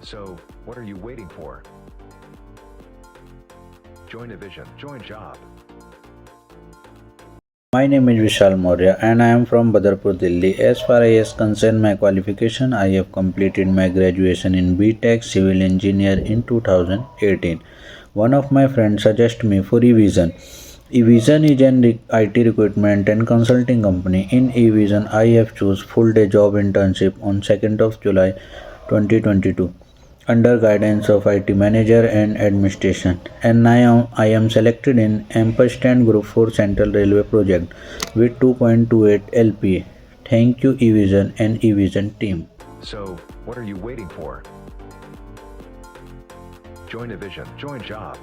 So, what are you waiting for? Join a vision, join job. My name is Vishal Maurya and I am from Badarpur, Delhi. As far as concern my qualification, I have completed my graduation in BTech Civil Engineer in 2018. One of my friends suggested me for eVision. eVision is an IT recruitment and consulting company. In eVision, I have choose full day job internship on 2nd of July 2022 under guidance of IT manager and administration, and now I am selected in AMPERSAND Group for Central Railway project with 2.28 LPA. Thank you eVision and eVision team. So, what are you waiting for? Join a vision, join job.